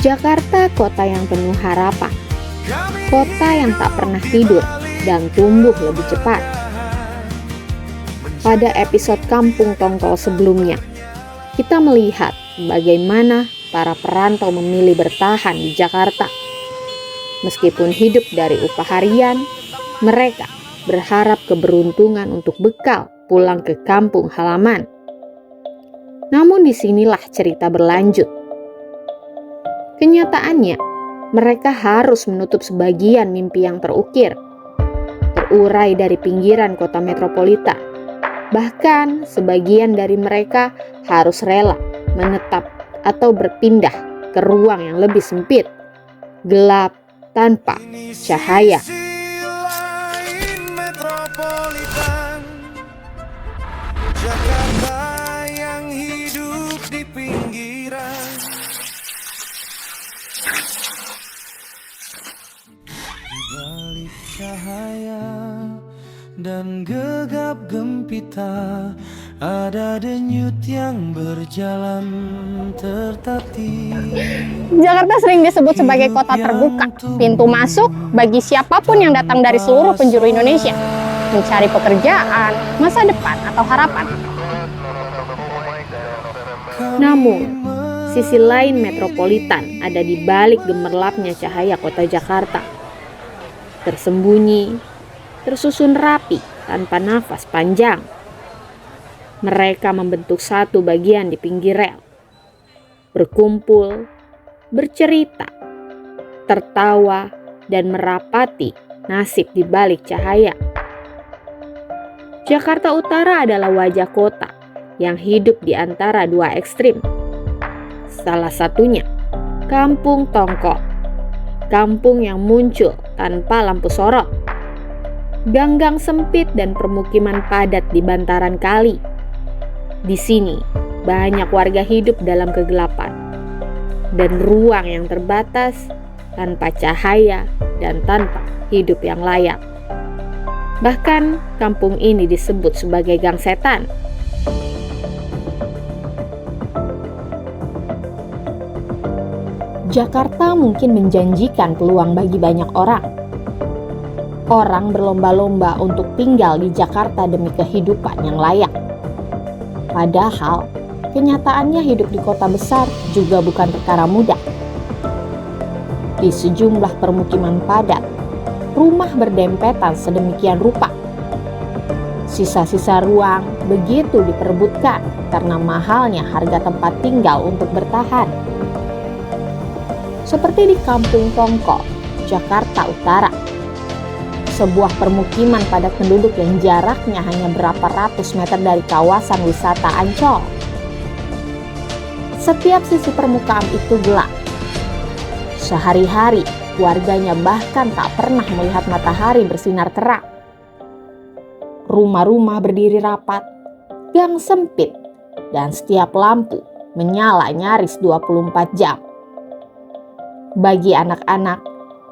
Jakarta kota yang penuh harapan, kota yang tak pernah tidur dan tumbuh lebih cepat. Pada episode Kampung Tongkol sebelumnya, kita melihat bagaimana para perantau memilih bertahan di Jakarta. Meskipun hidup dari upah harian, mereka berharap keberuntungan untuk bekal pulang ke kampung halaman. Namun disinilah cerita berlanjut. Kenyataannya, mereka harus menutup sebagian mimpi yang terurai dari pinggiran kota metropolitan. Bahkan sebagian dari mereka harus rela menetap atau berpindah ke ruang yang lebih sempit, gelap tanpa cahaya. Jakarta yang hidup di pinggiran, di balik cahaya dan gegap gempita, ada denyut yang berjalan tertatih. Jakarta sering disebut sebagai kota terbuka, pintu masuk bagi siapapun yang datang dari seluruh penjuru Indonesia, mencari pekerjaan, masa depan, atau harapan. Namun, sisi lain metropolitan ada di balik gemerlapnya cahaya kota Jakarta. Tersembunyi, tersusun rapi tanpa nafas panjang. Mereka membentuk satu bagian di pinggir rel, berkumpul, bercerita, tertawa, dan merapati nasib di balik cahaya. Jakarta Utara adalah wajah kota yang hidup di antara dua ekstrim. Salah satunya, Kampung Tongkol, kampung yang muncul tanpa lampu sorot. Ganggang sempit dan permukiman padat di bantaran kali. Di sini, banyak warga hidup dalam kegelapan dan ruang yang terbatas, tanpa cahaya dan tanpa hidup yang layak. Bahkan, kampung ini disebut sebagai gang setan. Jakarta mungkin menjanjikan peluang bagi banyak orang. Orang berlomba-lomba untuk tinggal di Jakarta demi kehidupan yang layak. Padahal, kenyataannya hidup di kota besar juga bukan perkara mudah. Di sejumlah permukiman padat, rumah berdempetan sedemikian rupa. Sisa-sisa ruang begitu diperebutkan karena mahalnya harga tempat tinggal untuk bertahan. Seperti di Kampung Tongkol, Jakarta Utara. Sebuah permukiman padat penduduk yang jaraknya hanya berapa ratus meter dari kawasan wisata Ancol. Setiap sisi permukaan itu gelap. Sehari-hari, warganya bahkan tak pernah melihat matahari bersinar terang. Rumah-rumah berdiri rapat, gang sempit, dan setiap lampu menyala nyaris 24 jam. Bagi anak-anak,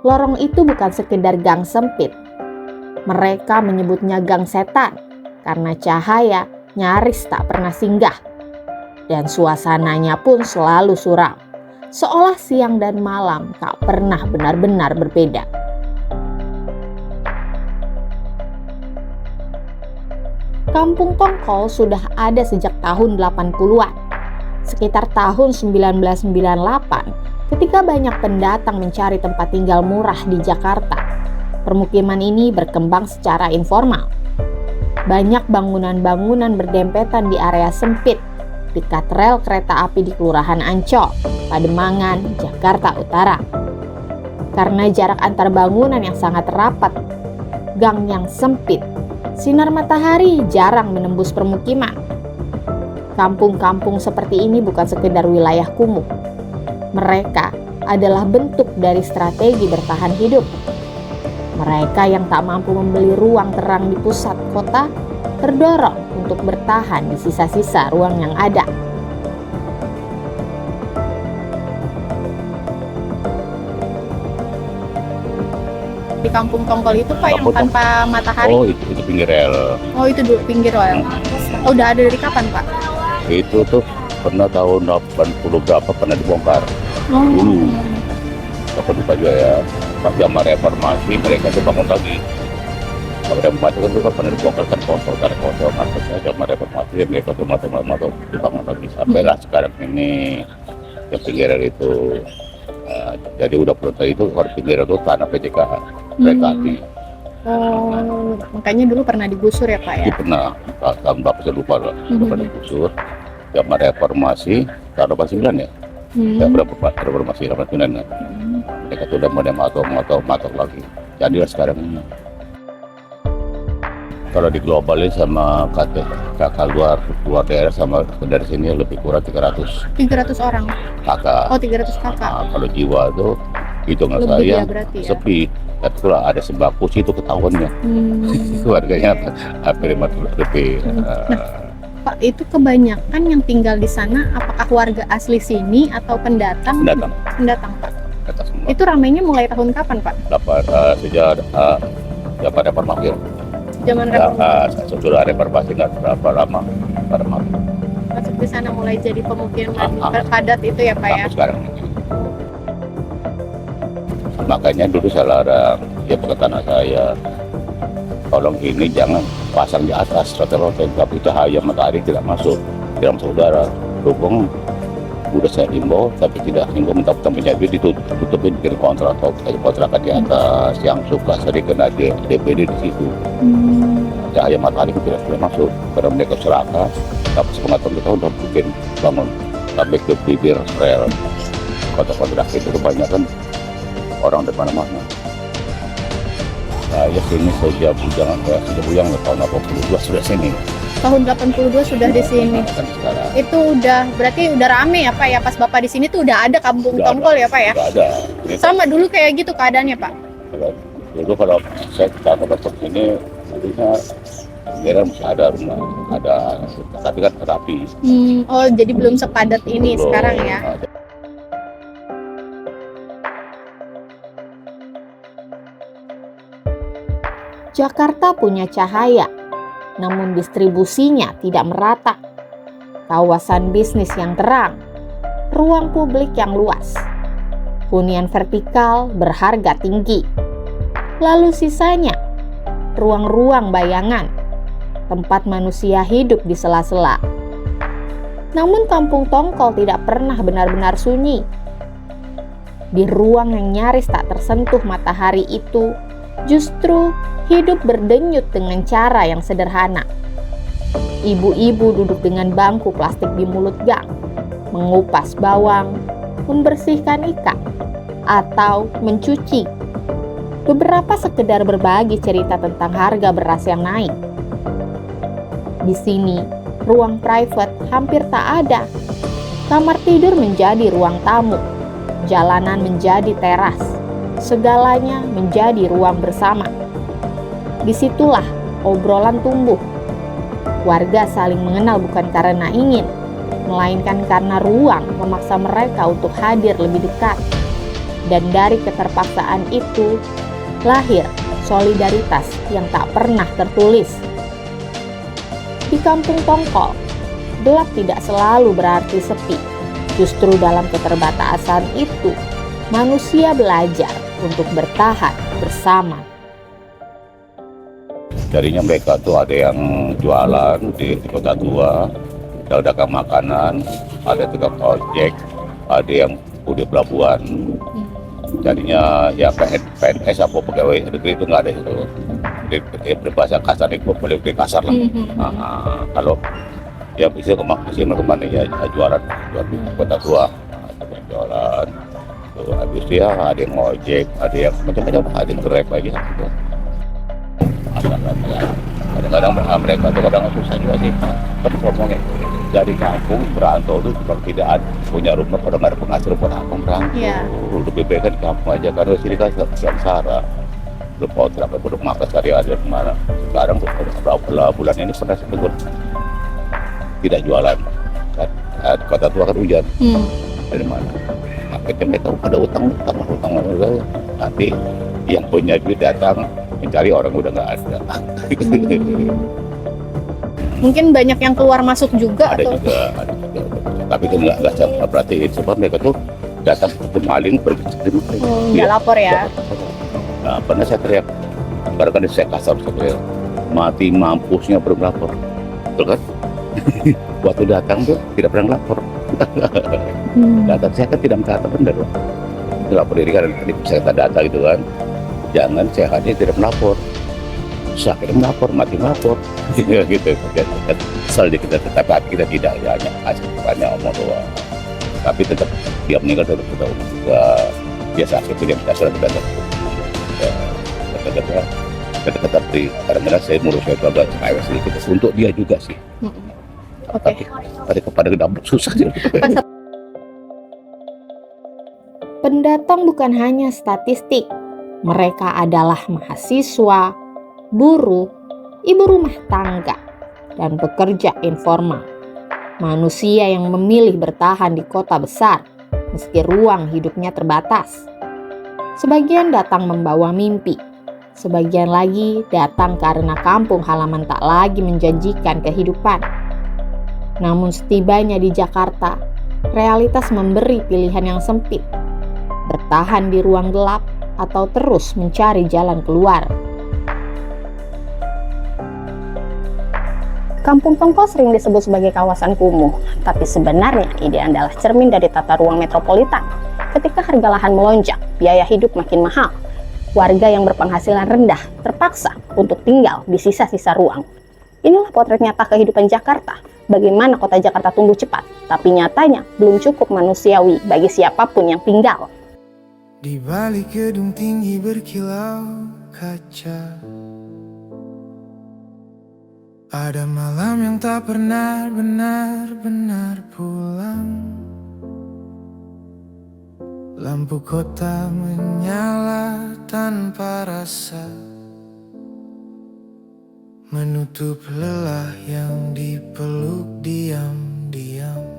lorong itu bukan sekedar gang sempit. Mereka menyebutnya gang setan karena cahaya nyaris tak pernah singgah. Dan suasananya pun selalu suram, seolah siang dan malam tak pernah benar-benar berbeda. Kampung Tongkol sudah ada sejak tahun 80-an. Sekitar tahun 1998, ketika banyak pendatang mencari tempat tinggal murah di Jakarta, permukiman ini berkembang secara informal. Banyak bangunan-bangunan berdempetan di area sempit, dekat rel kereta api di Kelurahan Ancol, Pademangan, Jakarta Utara. Karena jarak antar bangunan yang sangat rapat, gang yang sempit, sinar matahari jarang menembus permukiman. Kampung-kampung seperti ini bukan sekedar wilayah kumuh. Mereka adalah bentuk dari strategi bertahan hidup. Mereka yang tak mampu membeli ruang terang di pusat kota terdorong untuk bertahan di sisa-sisa ruang yang ada. Di Kampung Tongkol itu Pak yang tanpa matahari? Oh, itu pinggir rel. Oh, itu dulu pinggir rel. Oh, udah ada dari kapan Pak? Itu tuh pernah tahun 80 berapa pernah dibongkar. Oh. Dulu apa lupa juga ya, pas zaman reformasi mereka tuh bangun lagi. Kalau reformasi kan juga pernah dibongkar kan kosong maksudnya zaman reformasi mereka tuh mata dibangun lagi sampai lah sekarang ini yang pinggiran itu. Jadi udah puluhan itu kalau pinggiran itu tanah PJKH mereka hati. Oh, makanya dulu pernah digusur ya Pak ya? Itu pernah tahun berapa saya lupa lah, pernah digusur zaman reformasi tahun 89 ya. Ya reformasi 89 ya. Mereka tuh udah mulai matok lagi. Jadi sekarang ini kalau diglobalisir sama kakak luar daerah sama dari sini lebih kurang 300 orang. kakak. Oh, 300 kakak. Nah, kalau jiwa tuh hitungan Lebih saya ya berarti ya? sepi. Dan kalau ada sembako sih itu ketahuannya. Keluarganya hampir 50 lebih. Pak, itu kebanyakan yang tinggal di sana apakah warga asli sini atau pendatang? Pendatang Pak. Atas semua. Itu ramainya mulai tahun kapan Pak? Sejak zaman reformasi. Zaman reformasi. Sesudah reformasi nggak berapa lama reformasi. Masuk di sana mulai jadi pemukiman padat itu ya Pak ya? Sampai sekarang. Makanya dulu saya larang, ya ke tanah saya, tolong ini jangan pasang di atas rotel-rotel, tapi cahaya matahari tidak masuk udara. Dukung udah saya himbau, tapi tidak himbau mentang-mentang menjadi ditutupin bikin kontrak atau kontrakan di atas yang suka sering kena DPD di situ. Cahaya matahari tidak boleh masuk karena mereka serakah. Tapi sepengetahuan kita udah bikin bangun sampai ke bibir rel kontrak itu kebanyakan orang dari mana-mana. Saya sini sejak bujang tahun 82 sudah sini. Tahun 82 sudah di sini. Kan sekarang. Itu udah berarti udah rame ya Pak ya, pas Bapak di sini tuh udah ada kampung tongkol ya Pak ya? Udah ada. Sama dulu kayak gitu keadaannya Pak? Dulu kalau saya datang ke sini, dulunya kira masih ada rumah, tapi kan terapi. Oh jadi belum sepadat ini Belum. sekarang ya? Jakarta punya cahaya, namun distribusinya tidak merata. Kawasan bisnis yang terang, ruang publik yang luas, hunian vertikal berharga tinggi. Lalu sisanya, ruang-ruang bayangan, tempat manusia hidup di sela-sela. Namun kampung tongkol tidak pernah benar-benar sunyi. Di ruang yang nyaris tak tersentuh matahari itu, justru hidup berdenyut dengan cara yang sederhana. Ibu-ibu duduk dengan bangku plastik di mulut gang, mengupas bawang, membersihkan ikan, atau mencuci. Beberapa sekedar berbagi cerita tentang harga beras yang naik. Di sini, ruang private hampir tak ada. Kamar tidur menjadi ruang tamu, jalanan menjadi teras, segalanya menjadi ruang bersama. Disitulah obrolan tumbuh. Warga saling mengenal bukan karena ingin, melainkan karena ruang memaksa mereka untuk hadir lebih dekat. Dan dari keterpaksaan itu, lahir solidaritas yang tak pernah tertulis. Di kampung tongkol, gelap tidak selalu berarti sepi. Justru dalam keterbatasan itu, manusia belajar untuk bertahan bersama. Jadinya mereka tuh ada yang jualan di kota tua, dagang makanan, ada tukang ojek, ada yang udah pelabuhan. Jadinya ya PNS apa pegawai negeri itu nggak ada itu. Berbahasa kasar itu boleh kasar lah. Kalau ya bisa kemana ya jualan di kota tua, ada jualan. Habis dia ada yang ojek, ada yang macam-macam, ada yang grab aja. Gitu. Kadang-kadang mereka tuh kadang susah juga sih. Tapi ngomongnya dari kampung berantau tuh kalau tidak ada punya rumah, kalau nggak ada penghasilan buat apa berantau. Lebih baik kan di kampung aja karena sini kan sengsara. Belum kontrak, belum makan sehari ada kemana. Sekarang berapa bulan ini pernah sebetulnya tidak jualan. Di kota tua kan hujan. Dari mana? Akhirnya mereka pada utang. Nanti yang punya duit datang mencari orang udah nggak ada. Mungkin banyak yang keluar masuk juga Ada atau? juga. Tapi kan nggak saya perhatiin, sebab mereka tuh datang ke maling pergi ke maling. Nggak lapor ya? Nah, pernah saya teriak, kadang-kadang saya kasar, saya teriak, mati mampusnya belum lapor, betul kan? Waktu datang tuh tidak pernah lapor. Data saya kan tidak mencatat benar. Lapor diri kan saya data gitu kan. Jangan sehatnya tidak melapor, sakit melapor, mati melapor, gitu. Kesal di kita, tetapi kita tidak hanya omong doang. Tapi tetap dia meninggal tetap juga dia sakit dia tidak sudah kita tetapi kadang-kadang saya menurut saya agak kecewa sedikit untuk dia juga sih. Oke. Tapi kepada dapur susah sih. Pendatang bukan hanya statistik. Mereka adalah mahasiswa, buruh, ibu rumah tangga, dan pekerja informal. Manusia yang memilih bertahan di kota besar, meski ruang hidupnya terbatas. Sebagian datang membawa mimpi, sebagian lagi datang karena kampung halaman tak lagi menjanjikan kehidupan. Namun setibanya di Jakarta, realitas memberi pilihan yang sempit. Bertahan di ruang gelap atau terus mencari jalan keluar. Kampung Tongko sering disebut sebagai kawasan kumuh, tapi sebenarnya ini adalah cermin dari tata ruang metropolitan. Ketika harga lahan melonjak, biaya hidup makin mahal. Warga yang berpenghasilan rendah terpaksa untuk tinggal di sisa-sisa ruang. Inilah potret nyata kehidupan Jakarta. Bagaimana kota Jakarta tumbuh cepat, tapi nyatanya belum cukup manusiawi bagi siapapun yang tinggal. Di balik gedung tinggi berkilau kaca, ada malam yang tak pernah benar-benar pulang. Lampu kota menyala tanpa rasa, menutup lelah yang dipeluk diam-diam.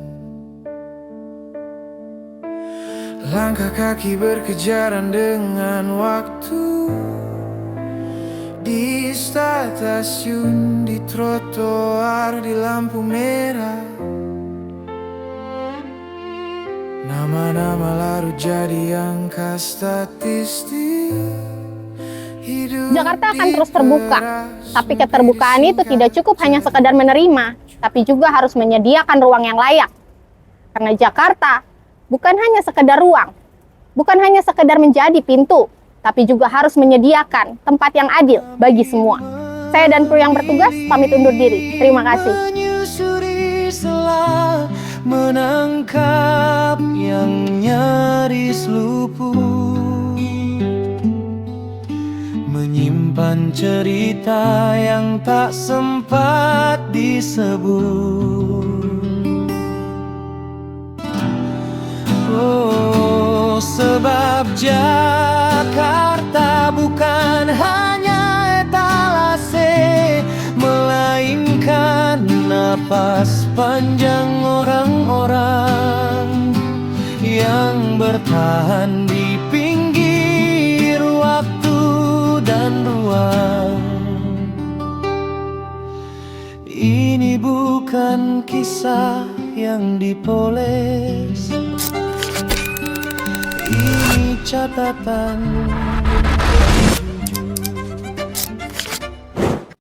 Langkah kaki berkejaran dengan waktu, di stasiun, di trotoar, di lampu merah. Nama-nama larut jadi angka statistik. Jakarta akan terus terbuka, tapi keterbukaan itu tidak cukup hanya sekadar menerima, tapi juga harus menyediakan ruang yang layak. Karena Jakarta bukan hanya sekedar ruang, bukan hanya sekedar menjadi pintu, tapi juga harus menyediakan tempat yang adil bagi semua. Saya dan kru yang bertugas pamit undur diri. Terima kasih. Menyusuri sela, menangkap yang nyaris luput, menyimpan cerita yang tak sempat disebut. Oh, sebab Jakarta bukan hanya etalase, melainkan napas panjang orang-orang yang bertahan di pinggir waktu dan ruang. Ini bukan kisah yang dipoles, ini catatan